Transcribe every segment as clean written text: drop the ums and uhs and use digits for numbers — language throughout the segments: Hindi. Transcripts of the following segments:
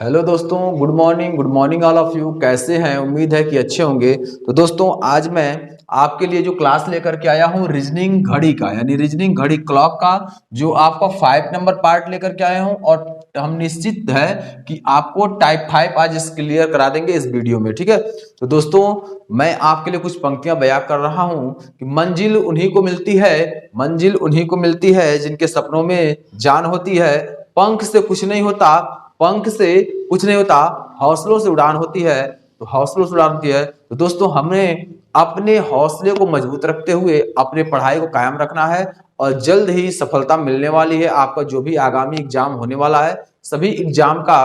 हेलो दोस्तों, good morning all of you. कैसे हैं? उम्मीद है कि अच्छे होंगे। तो दोस्तों, आज मैं आपके लिए जो क्लास लेकर के आया हूं रीजनिंग घड़ी का, यानी रीजनिंग घड़ी क्लॉक का, जो आपका 5 नंबर पार्ट लेकर के आया हूं। और हम निश्चित है कि आपको टाइप 5 आज इस क्लियर करा देंगे इस वीडियो में, ठीक है। तो दोस्तों, मैं आपके लिए कुछ पंक्तियां बयां कर रहा हूं कि मंजिल उन्हीं को मिलती है, मंजिल उन्हीं को मिलती है जिनके सपनों में जान होती है। पंख से कुछ नहीं होता, पंख से कुछ नहीं होता, हौसलों से उड़ान होती है। तो हौसलों से उड़ान होती है। तो दोस्तों, हमें अपने हौसले को मजबूत रखते हुए अपने पढ़ाई को कायम रखना है और जल्द ही सफलता मिलने वाली है। आपका जो भी आगामी एग्जाम होने वाला है, सभी एग्जाम का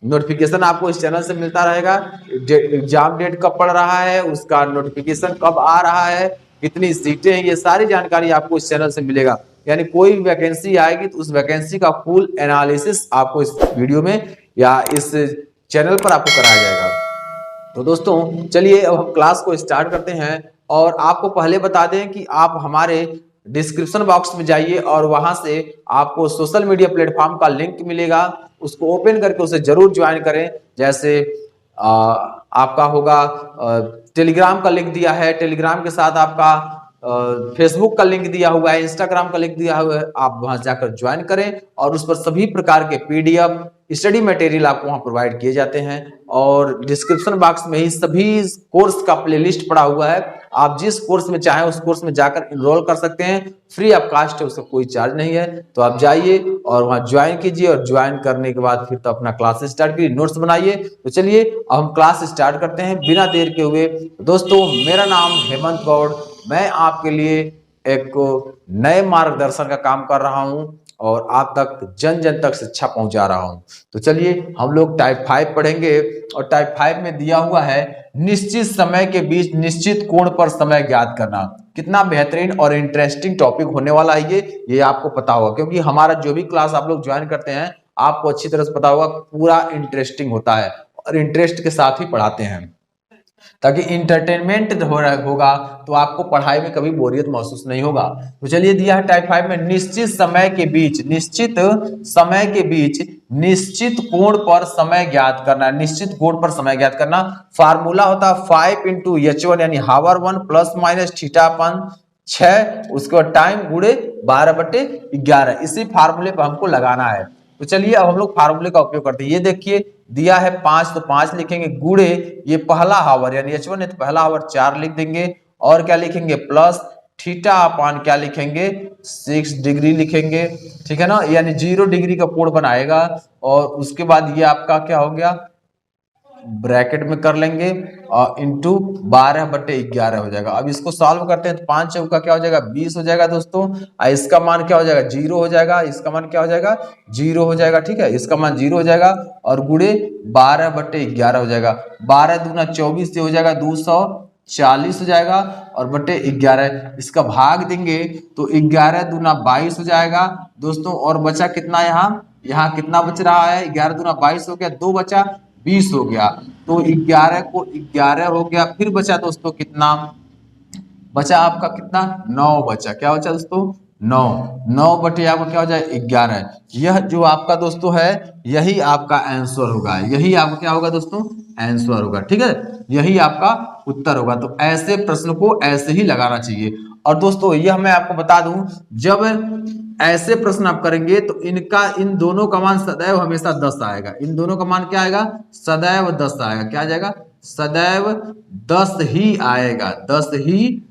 नोटिफिकेशन आपको इस चैनल से मिलता रहेगा। एग्जाम डेट कब पड़ रहा है, उसका नोटिफिकेशन कब आ रहा है, कितनी सीटें हैं, ये सारी जानकारी आपको इस चैनल से मिलेगा। यानी कोई भी वैकेंसी आएगी तो उस वैकेंसी का फुल एनालिसिस आपको इस वीडियो में या इस चैनल पर आपको कराया जाएगा। तो दोस्तों, चलिए अब हम क्लास को स्टार्ट करते हैं। और आपको पहले बता दें कि आप हमारे डिस्क्रिप्शन बॉक्स में जाइए और वहां से आपको सोशल मीडिया प्लेटफॉर्म का लिंक मिलेगा। उसको ओपन करके उसे जरूर ज्वाइन करें। जैसे आपका होगा टेलीग्राम का लिंक दिया है, टेलीग्राम के साथ आपका फेसबुक का लिंक दिया हुआ है, इंस्टाग्राम का लिंक दिया हुआ है। आप वहां जाकर ज्वाइन करें और उस पर सभी प्रकार के पीडीएफ स्टडी मटेरियल आपको वहां प्रोवाइड किए जाते हैं। और डिस्क्रिप्शन बॉक्स में ही सभी कोर्स का प्लेलिस्ट पड़ा हुआ है। आप जिस कोर्स में चाहें उस कोर्स में जाकर इनरोल कर सकते हैं, फ्री ऑफ कास्ट है, उसका कोई चार्ज नहीं है। तो आप जाइए और वहां ज्वाइन कीजिए और ज्वाइन करने के बाद फिर तो अपना क्लास स्टार्ट कीजिए, नोट्स बनाइए। तो चलिए अब हम क्लास स्टार्ट करते हैं बिना देर के हुए। दोस्तों, मेरा नाम हेमंत गौड़, मैं आपके लिए एक नए मार्गदर्शन का काम कर रहा हूं और आप तक जन जन तक शिक्षा पहुंचा रहा हूं। तो चलिए हम लोग टाइप 5 पढ़ेंगे। और टाइप 5 में दिया हुआ है निश्चित समय के बीच निश्चित कोण पर समय ज्ञात करना। कितना बेहतरीन और इंटरेस्टिंग टॉपिक होने वाला है ये आपको पता होगा, क्योंकि हमारा जो भी क्लास आप लोग ज्वाइन करते हैं आपको अच्छी तरह से पता होगा, पूरा इंटरेस्टिंग होता है और इंटरेस्ट के साथ ही पढ़ाते हैं, ताकि इंटरटेनमेंट होगा तो आपको पढ़ाई में कभी बोरियत महसूस नहीं होगा। तो चलिए दिया है टाइप 5 में निश्चित समय के बीच, निश्चित समय के बीच निश्चित कोण पर समय ज्ञात करना। निश्चित कोण पर समय ज्ञात करना फार्मूला होता है 5 इंटू H1 यानी हावर 1 प्लस माइनस थीटा अपन 6, उसके बाद टाइम गुणे 12/11। इसी फार्मूले पर हमको लगाना है। तो चलिए अब हम लोग फार्मूले का उपयोग करते हैं। ये देखिए दिया है 5, तो 5 लिखेंगे, गुणे ये पहला हावर यानी H1 है तो पहला हावर 4 लिख देंगे। और क्या लिखेंगे, प्लस थीटा अपान क्या लिखेंगे, 6 डिग्री लिखेंगे, ठीक है ना, यानी 0 डिग्री का कोण बनाएगा। और उसके बाद ये आपका क्या हो गया, ब्रैकेट में कर लेंगे और इंटू 12/11 हो जाएगा। अब इसको सॉल्व करते हैं तो 5 चौका क्या हो जाएगा, 20 हो जाएगा दोस्तों। इसका मान क्या हो जाएगा, 0 हो जाएगा। इसका मान क्या हो जाएगा, 0 हो जाएगा, ठीक है, इसका मान 0 हो जाएगा। और गुणे 12/11 हो जाएगा। 12 दूना 24 से हो जाएगा 240 हो जाएगा और बटे 11 इसका भाग देंगे तो 11 दूना 22 हो जाएगा दोस्तों। और बचा कितना, यहाँ कितना बच रहा है, 11 दूना 22 हो गया, 2 बचा 20 हो गया। तो 11 को 11 हो गया, फिर बचा दोस्तों कितना बचा आपका, कितना 9 बचा। क्या बचा दोस्तों, 9 बटे आपका क्या हो जाए 11। यह जो आपका दोस्तों है यही आपका आंसर होगा, यही आपका क्या होगा दोस्तों, आंसर होगा, ठीक है, यही आपका उत्तर होगा। तो ऐसे प्रश्न को ऐसे ही लगाना चाहिए। और दोस्तों यह मैं आपको बता दूं, जब ऐसे प्रश्न आप करेंगे तो इन दोनों का मान सदैव हमेशा 10 आएगा। इन दोनों का मान क्या आएगा, सदैव 10 आएगा। क्या आ जाएगा, सदैव 10 ही आएगा, 10 ही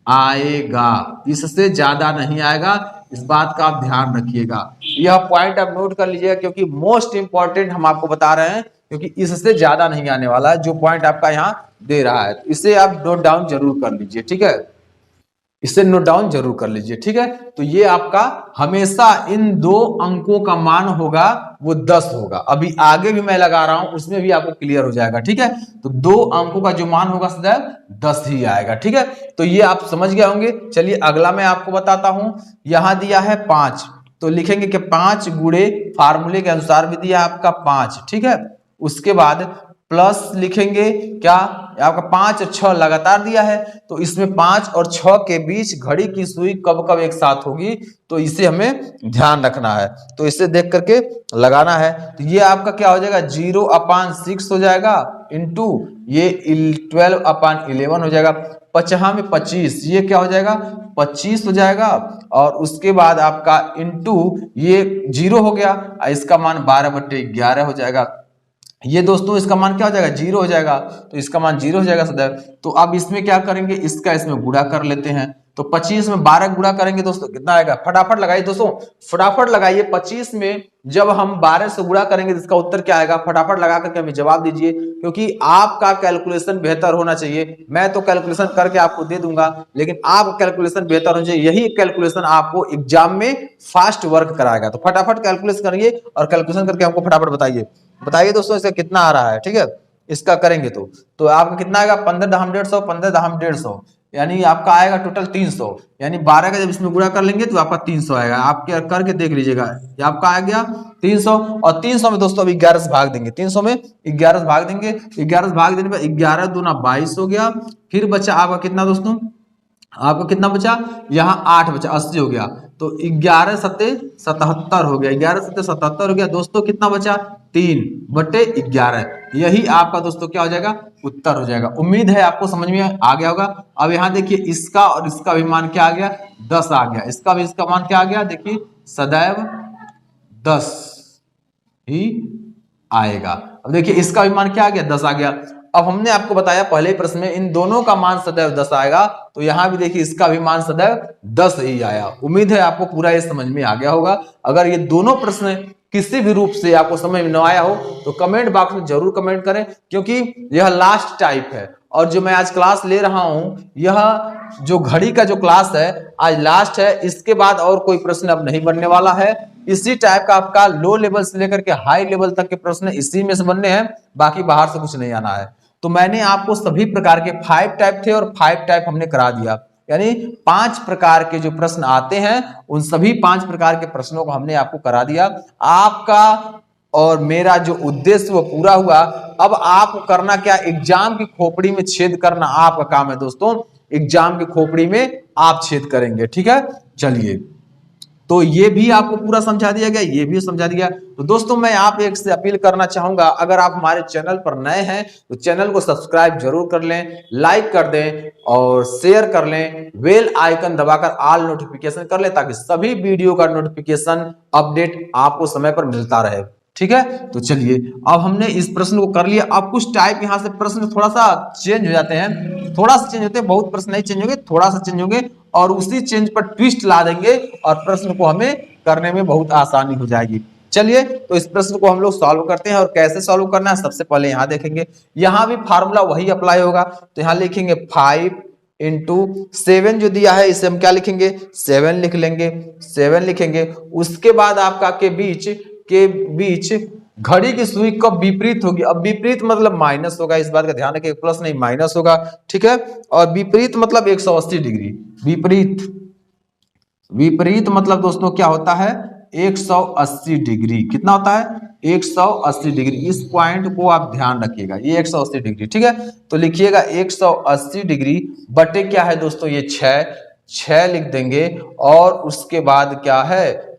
आएगा, इससे ज्यादा नहीं आएगा। इस बात का आप ध्यान रखिएगा, यह पॉइंट आप नोट कर लीजिएगा, क्योंकि मोस्ट इंपॉर्टेंट हम आपको बता रहे हैं, क्योंकि इससे ज्यादा नहीं आने वाला है जो पॉइंट आपका यहाँ दे रहा है। इसे आप नोट डाउन जरूर कर लीजिए, ठीक है, इसे नोट डाउन जरूर कर लीजिए, ठीक है। तो ये आपका हमेशा इन 2 अंकों का मान होगा वो 10 होगा। अभी आगे भी मैं लगा रहा हूं उसमें भी आपको क्लियर हो जाएगा, ठीक है। तो 2 अंकों का जो मान होगा सदैव 10 ही आएगा, ठीक है। तो ये आप समझ गए होंगे। चलिए अगला मैं आपको बताता हूं। यहां दिया है 5, तो लिखेंगे कि 5 गुणे फार्मूले के अनुसार भी दिया आपका 5, ठीक है। उसके बाद प्लस लिखेंगे क्या, ये आपका 5 और 6 लगातार दिया है, तो इसमें 5 और 6 के बीच घड़ी की सुई कब कब एक साथ होगी, तो इसे हमें ध्यान रखना है। तो इसे देख करके लगाना है। तो ये आपका क्या हो जाएगा 0/6 हो जाएगा, इंटू ये 12/11 हो जाएगा, 50 में 25, ये क्या हो जाएगा 25 हो जाएगा, और उसके बाद आपका इंटू ये 0 हो गया, इसका मान 12/11 हो जाएगा। ये दोस्तों इसका मान क्या हो जाएगा 0 हो जाएगा, तो इसका मान 0 हो जाएगा सदैव। तो अब इसमें क्या करेंगे, इसका इसमें गुणा कर लेते हैं। तो 25 में 12 गुणा करेंगे दोस्तों कितना आएगा, फटाफट लगाइए दोस्तों, फटाफट लगाइए। 25 में जब हम 12 से गुणा करेंगे तो इसका उत्तर क्या आएगा, फटाफट लगा करके हमें जवाब दीजिए, क्योंकि आपका कैलकुलेशन बेहतर होना चाहिए। मैं तो कैलकुलेशन करके आपको दे दूंगा, लेकिन आपका कैलकुलेशन बेहतर होना चाहिए। यही कैलकुलेशन आपको एग्जाम में फास्ट वर्क कराएगा। तो फटाफट कैलकुलेशन करिए और कैलकुलेशन करके हमको फटाफट बताइए दोस्तों इसका कितना आ रहा है। ठीक है, इसका करेंगे तो आपका कितना आएगा 15×150, 15×150, यानी आपका आएगा टोटल 300, यानी 12 का जब इसमें गुणा कर लेंगे तो आपका 300 आएगा। आप क्या करके देख लीजिएगा, ये आपका आ गया 300, और 300 में दोस्तों अब 11 से भाग देंगे, 300 में 11 से भाग देंगे, 11 से भाग देने पर 11 दूना 22 हो गया। फिर बचा आपका कितना दोस्तों, आपको कितना बचा, यहाँ 8 बचा, 80 हो गया। तो 11×7=77 हो गया, 11×7=77 हो गया दोस्तों। कितना बचा 3/11, यही आपका दोस्तों क्या हो जाएगा, उत्तर हो जाएगा। उम्मीद है आपको समझ में आ गया होगा। अब यहाँ देखिए इसका और इसका भी मान क्या आ गया 10 आ गया, इसका भी इसका मान क्या आ गया, देखिए सदैव 10 ही आएगा। अब देखिए इसका भी मान क्या आ गया 10 आ गया। अब हमने आपको बताया पहले प्रश्न में इन दोनों का मान सदैव 10 आएगा, तो यहां भी देखिए इसका भी मान सदैव 10 ही आया। उम्मीद है आपको पूरा ये समझ में आ गया होगा। अगर ये दोनों प्रश्न किसी भी रूप से आपको समझ में न आया हो तो कमेंट बॉक्स में जरूर कमेंट करें, क्योंकि यह लास्ट टाइप है और जो मैं आज क्लास ले रहा हूं यह जो घड़ी का जो क्लास है आज लास्ट है। इसके बाद और कोई प्रश्न अब नहीं बनने वाला है। इसी टाइप का आपका लो लेवल से लेकर के हाई लेवल तक के प्रश्न इसी में से बनने हैं, बाकी बाहर से कुछ नहीं आना है। तो मैंने आपको सभी प्रकार के 5 टाइप थे और 5 टाइप हमने करा दिया, यानी 5 प्रकार के जो प्रश्न आते हैं उन सभी 5 प्रकार के प्रश्नों को हमने आपको करा दिया। आपका और मेरा जो उद्देश्य वो पूरा हुआ। अब आपको करना क्या, एग्जाम की खोपड़ी में छेद करना आपका काम है दोस्तों। एग्जाम की खोपड़ी में आप छेद करेंगे, ठीक है। चलिए, तो ये भी आपको पूरा समझा दिया गया, ये भी समझा दिया। तो दोस्तों मैं आप एक से अपील करना चाहूंगा, अगर आप हमारे चैनल पर नए हैं तो चैनल को सब्सक्राइब जरूर कर लें, लाइक कर दें और शेयर कर लें, बेल आइकन दबाकर ऑल नोटिफिकेशन कर लें, ताकि सभी वीडियो का नोटिफिकेशन अपडेट आपको समय पर मिलता रहे, ठीक है। तो चलिए, अब हमने इस प्रश्न को कर लिया। अब कुछ टाइप यहाँ से प्रश्न थोड़ा सा चेंज हो जाते हैं, थोड़ा सा चेंज होते हैं, बहुत प्रश्न नहीं चेंज होंगे, थोड़ा सा चेंज होंगे, और उसी चेंज पर ट्विस्ट ला देंगे और प्रश्न को हमें करने में बहुत आसानी हो जाएगी। चलिए, तो इस प्रश्न को हम लोग सॉल्व करते हैं, और कैसे सॉल्व करना है सबसे पहले यहाँ देखेंगे। यहाँ भी फार्मूला वही अप्लाई होगा, तो यहाँ लिखेंगे 5×7 जो दिया है इसे हम क्या लिखेंगे 7 लिख लेंगे, 7 लिखेंगे। उसके बाद आपका के बीच घड़ी की सुई कब विपरीत होगी। अब विपरीत मतलब माइनस होगा, इस बात का ध्यान रखिए, प्लस नहीं माइनस होगा, ठीक है। और विपरीत मतलब 180 डिग्री, विपरीत मतलब दोस्तों क्या होता है 180 डिग्री। कितना होता है 180 डिग्री। इस पॉइंट को आप ध्यान रखिएगा, ये 180 डिग्री, ठीक है। तो लिखिएगा 180 डिग्री बटे क्या है दोस्तों, ये 6 लिख देंगे, और उसके बाद क्या है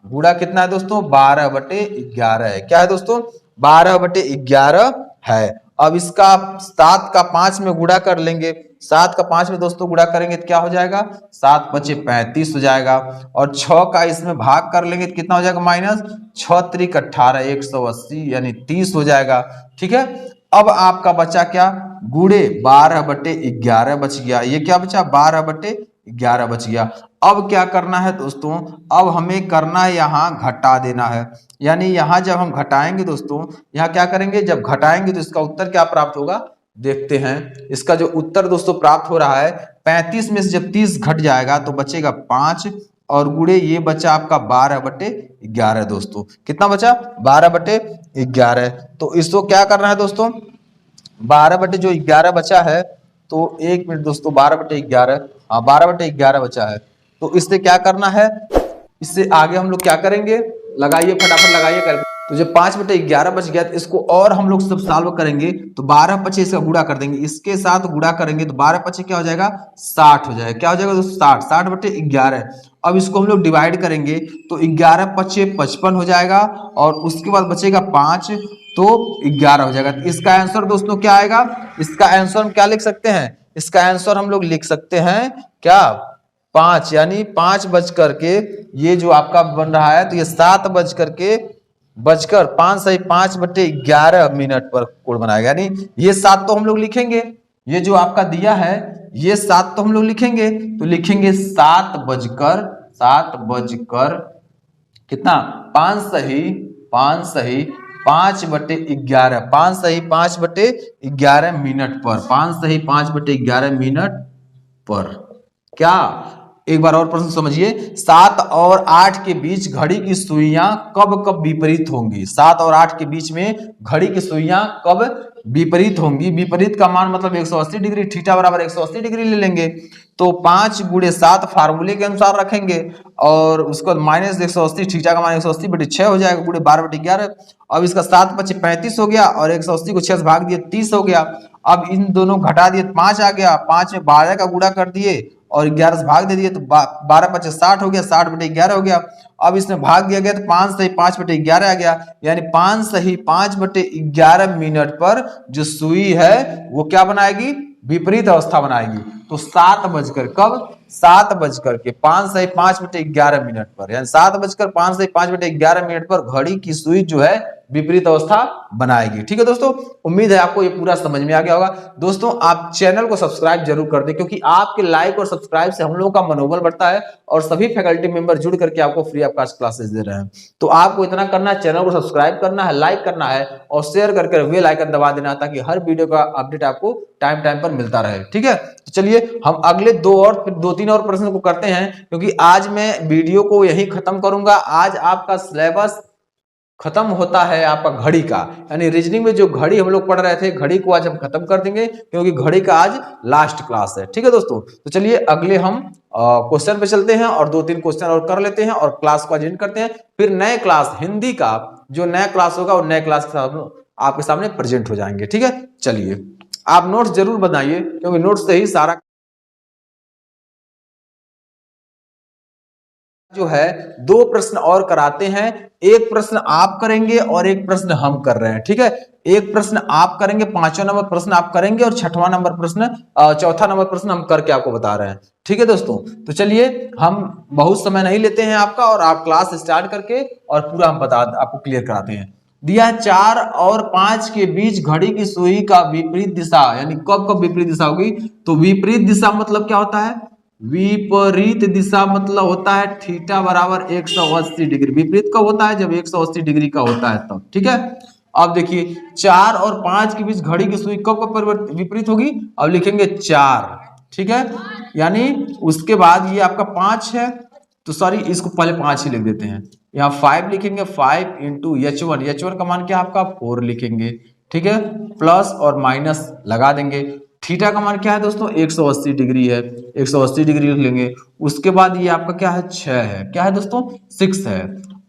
गुड़ा कितना है दोस्तों 12/11 है। क्या है दोस्तों 12/11 है। अब इसका 7 का 5 में गुणा कर लेंगे, 7 का 5 में दोस्तों गुणा करेंगे तो क्या हो जाएगा 7×5=35 हो जाएगा, और 6 का इसमें भाग कर लेंगे तो कितना हो जाएगा माइनस, 6×3=18, 180 यानी 30 हो जाएगा, ठीक है। अब आपका बचा क्या, गुणे 12/11 बच गया, ये क्या बचा 12/11 बच गया। अब क्या करना है दोस्तों, अब हमें करना है यहाँ घटा देना है, यानी यहाँ जब हम घटाएंगे दोस्तों, यहाँ क्या करेंगे जब घटाएंगे तो इसका उत्तर क्या प्राप्त होगा, देखते हैं। इसका जो उत्तर दोस्तों प्राप्त हो रहा है 35 में से जब 30 घट जाएगा तो बचेगा 5, और गुणे ये बचा आपका 12/11 दोस्तों। कितना बचा 12/11। तो इसको क्या करना है दोस्तों, 12/11 बचा है, तो 1 मिनट दोस्तों 12/11, हाँ 12/11 बचा है। तो इससे क्या करना है, इससे आगे हम लोग क्या करेंगे, लगाइए, फटाफट लगाइए कैलकुलेटर। तो जब 5/11 बच गया तो इसको और हम लोग सब सॉल्व करेंगे तो 12/5 इसका गुणा कर देंगे, इसके साथ गुणा करेंगे तो 12/5 क्या हो जाएगा 60 हो जाएगा। क्या हो जाएगा दोस्तों 60, 60/11। अब इसको हम लोग डिवाइड करेंगे तो 11/5 55 हो जाएगा और उसके बाद बचेगा 5 तो 11 हो जाएगा। तो इसका आंसर दोस्तों क्या आएगा, इसका आंसर हम क्या लिख सकते हैं, इसका आंसर हम लोग लिख सकते हैं क्या 5, यानी 5 बज करके ये जो आपका बन रहा है तो ये 7 बजकर 5 सही 5/11 पर कोड बनाएगा। यानी ये 7 तो हम लोग लिखेंगे, ये जो आपका दिया है ये 7 तो हम लोग लिखेंगे, तो लिखेंगे 7 बजकर कितना 5 सही 5/11, 5 सही 5/11 मिनट पर, 5 सही 5/11 मिनट पर। क्या एक बार और प्रश्न समझिए, 7 और 8 के बीच घड़ी की सुइयां कब कब विपरीत होंगी। 7 और 8 के बीच में घड़ी की सुइयां कब विपरीत होंगी। विपरीत का मान मतलब 180 डिग्री, थीटा बराबर 180 डिग्री ले लेंगे। तो 5 × 7 फार्मूले के अनुसार रखेंगे और उसके बाद माइनस 180, थीटा का मान 180/6 हो जाएगा, गुणे 12/11। अब इसका 7×5 35 हो गया और 180 को 6 से भाग दिए 30 हो गया। अब इन दोनों घटा दिए 5 आ गया, 5 में 12 का गुणा कर दिए और 11 से भाग दे दिए तो 12×5 60 हो गया, 60/11 हो गया। अब इसमें भाग दिया गया तो 5 सही 5/11 आ गया, यानी 5 सही 5/11 मिनट पर जो सुई है वो क्या बनाएगी, विपरीत अवस्था बनाएगी। तो 7 बजकर कब 7 बजकर के 5 सही 5/11 मिनट पर, यानी 7 बजकर 5 सही 5/11 मिनट पर घड़ी की सुई जो है विपरीत अवस्था बनाएगी। ठीक है दोस्तों, उम्मीद है आपको ये पूरा समझ में आ गया होगा। दोस्तों आप चैनल को सब्सक्राइब जरूर कर दें, क्योंकि आपके लाइक और सब्सक्राइब से हम लोगों का मनोबल बढ़ता है और सभी फैकल्टी मेंबर जुड़ करके आपको फ्री ऑफ कॉस्ट क्लासेस दे रहे हैं। तो आपको इतना करना है, चैनल को सब्सक्राइब करना है, लाइक करना है और शेयर करके बेल आइकन दबा देना, ताकि हर वीडियो का अपडेट आपको टाइम टाइम पर मिलता रहे। ठीक है, तो चलिए हम अगले 2-3 और प्रश्न को करते हैं, क्योंकि आज मैं वीडियो को यही खत्म करूंगा। आज आपका सिलेबस खत्म होता है आपका घड़ी का, यानी रीजनिंग में जो घड़ी हम लोग पढ़ रहे थे घड़ी को आज हम खत्म कर देंगे, क्योंकि घड़ी का आज लास्ट क्लास है। ठीक है दोस्तों, तो चलिए अगले हम क्वेश्चन पे चलते हैं और 2-3 क्वेश्चन और कर लेते हैं और क्लास को एंड करते हैं। फिर नए क्लास हिंदी का जो नया क्लास होगा और नए क्लास के साथ आपके सामने प्रेजेंट हो जाएंगे। ठीक है, चलिए आप नोट्स जरूर बनाइए, क्योंकि नोट्स से ही सारा जो है 2 प्रश्न और कराते हैं, एक प्रश्न आप करेंगे और एक प्रश्न हम कर रहे हैं। ठीक है, एक प्रश्न आप करेंगे, 5वां नंबर प्रश्न आप करेंगे और 6वां नंबर प्रश्न 4था नंबर प्रश्न हम करके आपको बता रहे हैं। ठीक है दोस्तों, तो चलिए हम बहुत समय नहीं लेते हैं आपका और आप क्लास स्टार्ट करके और पूरा हम आपको क्लियर कराते हैं। दिया 4 और 5 के बीच घड़ी की सुई का विपरीत दिशा, यानी कब कब विपरीत दिशा होगी। तो विपरीत दिशा मतलब क्या होता है, विपरीत दिशा मतलब होता है थीटा बराबर 180 डिग्री। विपरीत कब होता है, जब 180 डिग्री का होता है तब। ठीक है, अब देखिए 4 और 5 के बीच घड़ी की सुई कब कब विपरीत होगी, अब लिखेंगे 4। ठीक है, यानी उसके बाद ये आपका 5 है, तो सॉरी इसको पहले 5 ही लिख देते हैं। यहाँ 5 लिखेंगे, 5 × H1, H1 का मान क्या आपका 4 लिखेंगे। ठीक है, प्लस और माइनस लगा देंगे। थीटा का मान क्या है दोस्तों 180 डिग्री है, 180 डिग्री लिख लेंगे। उसके बाद ये आपका क्या है 6 है, क्या है दोस्तों 6 है।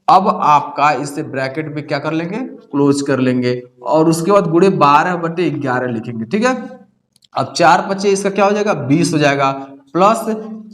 अब आपका इससे ब्रैकेट में क्या कर लेंगे, क्लोज कर लेंगे और उसके बाद गुणे 12/11 लिखेंगे। ठीक है, अब 4×5 इसका क्या हो जाएगा 20 हो जाएगा, प्लस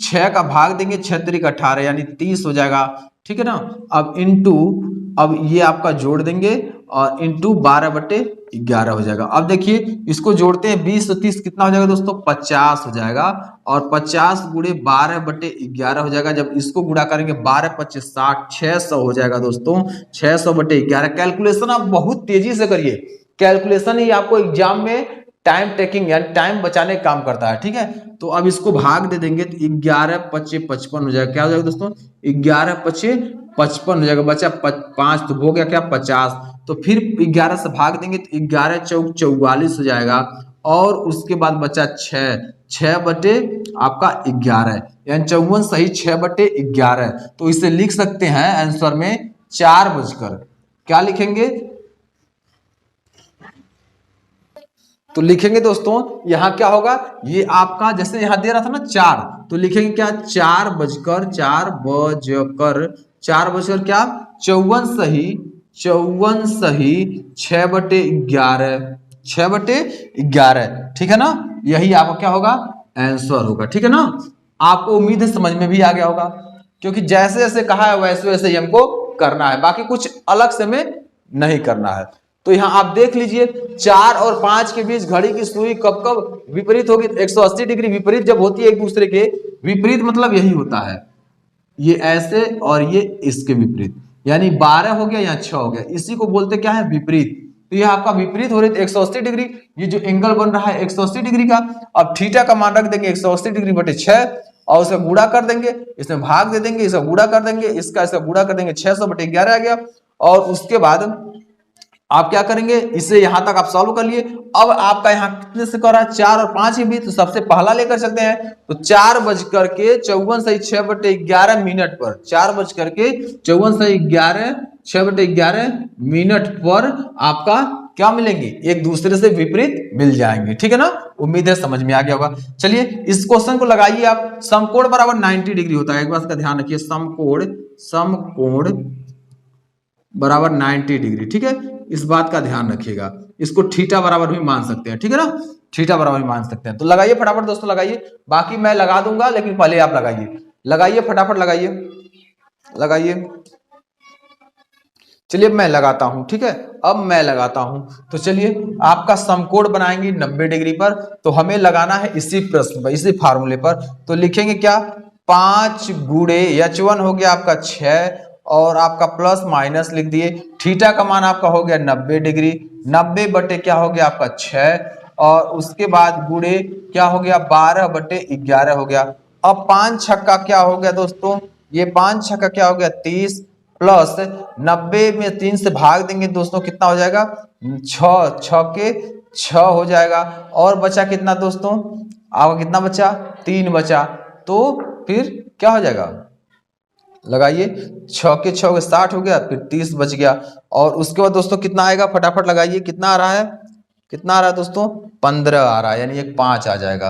6 का भाग देंगे, 6×3 18 यानी 30 हो जाएगा। ठीक है ना, अब इंटू अब ये आपका जोड़ देंगे और इंटू 12/11 हो जाएगा। अब देखिए इसको जोड़ते हैं 20 और 30 कितना हो जाएगा दोस्तों 50 हो जाएगा और 50 × 12/11 हो जाएगा। जब इसको गुणा करेंगे 12×5 60, 600 हो जाएगा दोस्तों, 600/11। कैलकुलेशन आप बहुत तेजी से करिए, कैलकुलेशन ही आपको एग्जाम में टाइम टेकिंग यानी टाइम बचाने का काम करता है। ठीक है, तो अब इसको भाग दे देंगे तो 11×5 55 हो जाएगा। क्या हो जाएगा दोस्तों 11×5 55 हो जाएगा, बचा 5 तो हो गया क्या 50। तो फिर 11 से भाग देंगे तो 11×4 44 हो जाएगा और उसके बाद बचा 6 आपका 11, यानी 54 सही 6/11। तो इसे लिख सकते हैं आंसर में 4 बजकर क्या लिखेंगे, तो लिखेंगे दोस्तों यहां क्या होगा, ये आपका जैसे यहां दे रहा था ना 4, तो लिखेंगे क्या 4 बजकर 4 सही 6/11, 6/11, ठीक है ना। यही आपका क्या होगा, आंसर होगा, ठीक है ना। आपको उम्मीद है समझ में भी आ गया होगा, क्योंकि जैसे जैसे कहा है वैसे वैसे ही हमको करना है, बाकी कुछ अलग से में नहीं करना है। तो यहाँ आप देख लीजिए 4 और 5 के बीच घड़ी की सुई कब कब विपरीत होगी, 180 डिग्री विपरीत जब होती है एक दूसरे के विपरीत, मतलब यही होता है, ये ऐसे और ये इसके विपरीत, यानी 12 हो गया या 6 हो गया, इसी को बोलते क्या है, विपरीत। तो ये आपका विपरीत हो रही है 180 डिग्री, ये जो एंगल बन रहा है 180 डिग्री का। अब थीटा का मान रख देंगे 180 डिग्री बटे 6 और उसका गुणा कर देंगे, इसमें भाग दे देंगे, इसका गुणा कर देंगे, इसका गुणा कर देंगे, 600/11 आ गया। और उसके बाद आप क्या करेंगे, इसे यहां तक आप सॉल्व कर लिए। अब आपका यहाँ कितने से कर रहा है, 4 और 5 के बीच, तो सबसे पहला लेकर चलते हैं। तो 4:54 सही 6/11 मिनट पर, 4:54 सही 6/11 मिनट पर आपका क्या मिलेंगे, एक दूसरे से विपरीत मिल जाएंगे, ठीक है ना। उम्मीद है समझ में आ गया होगा। चलिए इस क्वेश्चन को लगाइए आप। समकोण बराबर 90 डिग्री होता है, एक बात का ध्यान रखिए, समकोण बराबर 90 डिग्री, ठीक है, इस बात का ध्यान रखिएगा। इसको थीटा बराबर भी मान सकते हैं, ठीक है ना, थीटा बराबर भी मान सकते हैं। तो लगाइए फटाफट दोस्तों, लगाइए, बाकी मैं लगा दूंगा, लेकिन पहले आप लगाइए फटाफट लगाइए। चलिए मैं लगाता हूं, ठीक है, अब मैं लगाता हूं। तो चलिए आपका समकोण बनाएंगे 90 डिग्री पर, तो हमें लगाना है इसी प्रश्न पर, इसी फार्मूले पर। तो लिखेंगे क्या, 5 गुणे H1 हो गया आपका 6 और आपका प्लस माइनस लिख दिए, थीटा का मान आपका हो गया 90 डिग्री, 90 बटे क्या हो गया आपका 6 और उसके बाद गुणे क्या हो गया 12/11 हो गया। अब 5 छक्का क्या हो गया दोस्तों, ये 5 छक्का क्या हो गया 30 प्लस 90 में 3 से भाग देंगे दोस्तों, कितना हो जाएगा 6 के 6 हो जाएगा। और बचा कितना दोस्तों, आपका कितना बचा 3 बचा, तो फिर क्या हो जाएगा, लगाइए 6 के 6 60 हो गया, फिर 30 बच गया। और उसके बाद दोस्तों कितना आएगा, फटाफट लगाइए, कितना आ रहा है दोस्तों, 15 आ रहा है, यानी एक 5 आ जाएगा,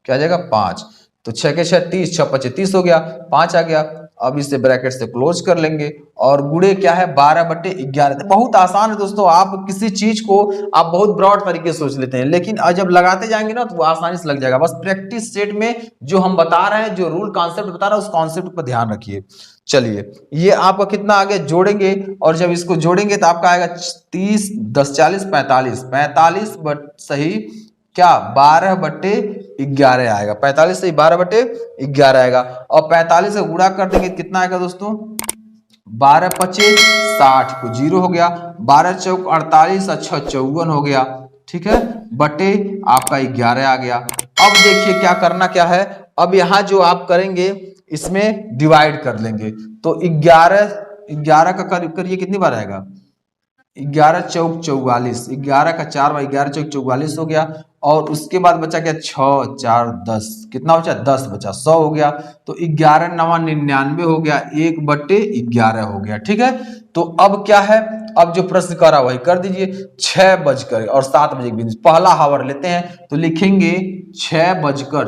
क्या आ जाएगा 5। तो 6 के 6 30, 6 5 30 हो गया, 5 आ गया। अब इसे ब्रैकेट से क्लोज कर लेंगे और गुणे क्या है 12/11। बहुत आसान है दोस्तों, आप किसी चीज को आप बहुत ब्रॉड तरीके से सोच लेते हैं, लेकिन जब लगाते जाएंगे ना तो वो आसानी से लग जाएगा। बस प्रैक्टिस सेट में जो हम बता रहे हैं, जो रूल कॉन्सेप्ट बता रहा है, उस कॉन्सेप्ट पर ध्यान रखिए। चलिए ये आपका कितना आगे जोड़ेंगे, और जब इसको जोड़ेंगे तो आपका आएगा 30 10 40 45 सही क्या 12/11 आएगा, 45 सही 12/11 आएगा। और 45 से गुणा कर देंगे कितना आएगा दोस्तों, 12 25 60 को 0 हो गया, 12 चौक 48 अच्छा 54 हो गया, ठीक है, बटे आपका 11 आ गया। अब देखिए क्या करना क्या है, अब यहाँ जो आप करेंगे इसमें डिवाइड कर लेंगे, तो 11 का करिए कितनी बार आएगा, 11 चौक 44, 11 का 4 बार 11 चौक 44 हो गया। और उसके बाद बचा क्या 6 4 10, कितना बचा 10 बचा, 100 हो गया। तो 11 9 99 हो गया, 1/11 हो गया, ठीक है। तो अब क्या है, अब जो प्रश्न करा वही कर दीजिए। 6 बजकर और 7 बजे के बीच पहला हावर लेते हैं, तो लिखेंगे 6 बजकर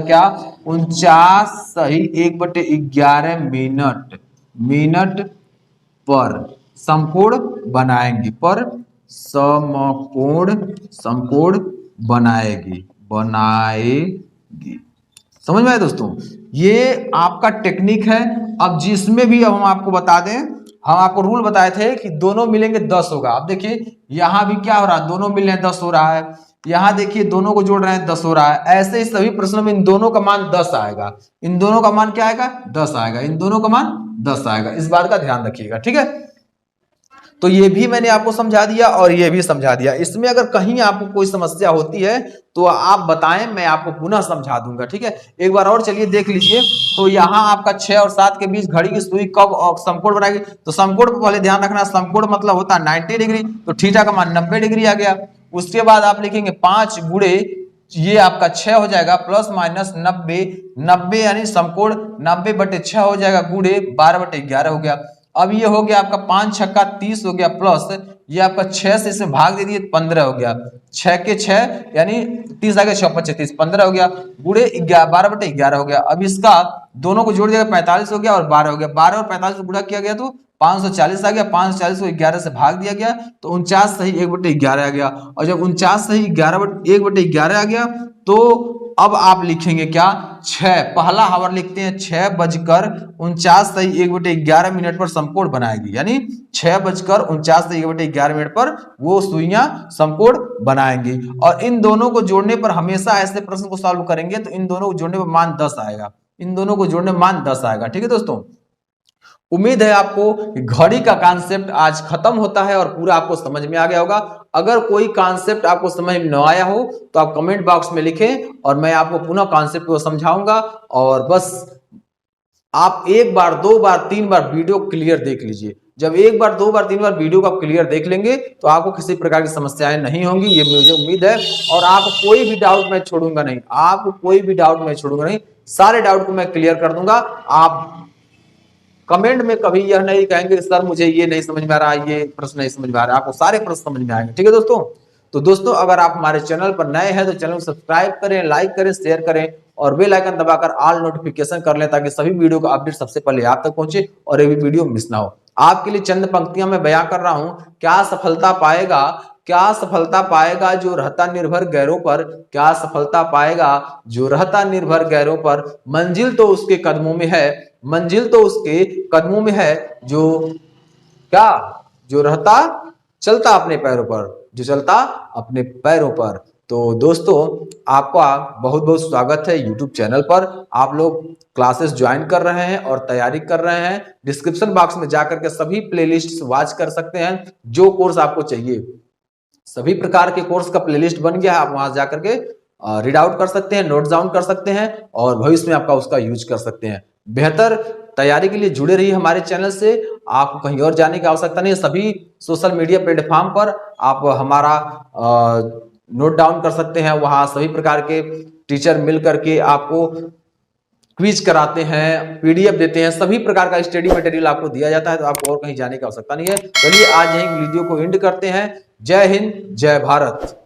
क्या 49 सही 1/11 मिनट पर समकोण बनाएंगे, समकोण बनाएगी। समझ में आया दोस्तों, ये आपका टेक्निक है। अब जिसमें भी अब हम आपको बता दें, हम आपको रूल बताए थे कि दोनों मिलेंगे 10 होगा। अब देखिए यहां भी क्या हो रहा है, दोनों मिल रहे हैं 10 हो रहा है, यहां देखिए दोनों को जोड़ रहे हैं 10 हो रहा है। ऐसे ही सभी प्रश्नों में इन दोनों का मान 10 आएगा, इन दोनों का मान क्या आएगा 10 आएगा, इन दोनों का मान 10 आएगा, इस बात का ध्यान रखिएगा, ठीक है। तो ये भी मैंने आपको समझा दिया और ये भी समझा दिया। इसमें अगर कहीं आपको कोई समस्या होती है तो आप बताएं, मैं आपको पुनः समझा दूंगा, ठीक है। एक बार और चलिए देख लीजिए। तो यहाँ आपका 6 और 7 के बीच घड़ी की सुई कब समकोण बनाएगी, तो समकोण पर पहले ध्यान रखना, समकोण मतलब होता है 90 डिग्री, तो थीटा का मान 90 डिग्री आ गया। उसके बाद आप लिखेंगे 5 गुणे ये आपका 6 हो जाएगा प्लस माइनस 90 यानी समकोण 90/6 हो जाएगा, गुणे 12/11 हो गया। अब ये हो गया आपका 5 छक्का 30 हो गया, प्लस ये आपका 6 से इसमें भाग दे दिए 15 हो गया, 6 के 6 यानी 30 आ गया, 6 5 30 15 हो गया, गुणे 12/11 हो गया। अब इसका दोनों को जोड़ दिया 45 हो गया और 12 हो गया, 12 और 45 को गुणा किया गया तो 540 आ गया, 540 को 11 से भाग दिया गया तो 49 सही 1/11 आ गया। और जब 49 सही 1/11 आ गया तो अब आप लिखेंगे क्या 6, पहला हावर लिखते हैं 6:49 सही 1/11 मिनट पर समकोण बनाएगी, यानी 6:49 सही 1/11 मिनट पर वो सुइयां समकोण बनाएंगी। और इन दोनों को जोड़ने पर हमेशा ऐसे प्रश्न को सॉल्व करेंगे तो इन दोनों को जोड़ने पर मान 10 आएगा, इन दोनों को जोड़ने मान 10 आएगा। ठीक है दोस्तों, उम्मीद है आपको घड़ी का कॉन्सेप्ट आज खत्म होता है और पूरा आपको समझ में आ गया होगा। अगर कोई कॉन्सेप्ट आपको समझ में न आया हो तो आप कमेंट बॉक्स में लिखें और मैं आपको पुनः कॉन्सेप्ट को समझाऊंगा। और बस आप एक बार, दो बार, तीन बार वीडियो क्लियर देख लीजिए। जब एक बार, दो बार, तीन बार वीडियो को आप क्लियर देख लेंगे तो आपको किसी प्रकार की समस्याएं नहीं होंगी, ये मुझे उम्मीद है। और आप कोई भी डाउट मैं छोड़ूंगा नहीं, आपको कोई भी डाउट मैं छोड़ूंगा नहीं, सारे डाउट को मैं क्लियर कर दूंगा। आप कमेंट में कभी यह नहीं कहेंगे कि सर मुझे ये नहीं समझ में आ रहा, ये प्रश्न नहीं समझ में आ रहा, आपको सारे प्रश्न समझ में आएंगे। ठीक है दोस्तों, तो दोस्तों अगर आप हमारे चैनल पर नए हैं तो चैनल को सब्सक्राइब करें, लाइक करें, शेयर करें और बेल आइकन दबाकर ऑल नोटिफिकेशन कर लें ताकि सभी वीडियो का अपडेट सबसे पहले आप तक पहुंचे और ये भी वीडियो मिस ना हो। आपके लिए चंद पंक्तियां मैं बयां कर रहा हूं। क्या सफलता पाएगा, क्या सफलता पाएगा जो रहता निर्भर गैरों पर, क्या सफलता पाएगा जो रहता निर्भर गैरों पर, मंजिल तो उसके कदमों में है, मंजिल तो उसके कदमों में है, जो क्या, जो रहता चलता अपने पैरों पर, जो चलता अपने पैरों पर। तो दोस्तों आपका बहुत बहुत स्वागत है YouTube चैनल पर। आप लोग क्लासेस ज्वाइन कर रहे हैं और तैयारी कर रहे हैं। डिस्क्रिप्शन बॉक्स में जाकर के सभी प्लेलिस्ट वॉच कर सकते हैं, जो कोर्स आपको चाहिए सभी प्रकार के कोर्स का प्लेलिस्ट बन गया है। आप वहां जाकर के रीड आउट कर सकते हैं, नोट डाउन कर सकते हैं और भविष्य में आपका उसका यूज कर सकते हैं। बेहतर तैयारी के लिए जुड़े रहिए हमारे चैनल से, आपको कहीं और जाने की आवश्यकता नहीं है। सभी सोशल मीडिया प्लेटफॉर्म पर आप हमारा नोट डाउन कर सकते हैं, वहां सभी प्रकार के टीचर मिल करके आपको क्विज कराते हैं, पीडीएफ देते हैं, सभी प्रकार का स्टडी मटेरियल आपको दिया जाता है, तो आपको और कहीं जाने की आवश्यकता नहीं है। चलिए आज यही वीडियो को एंड करते हैं। जय हिंद, जय भारत।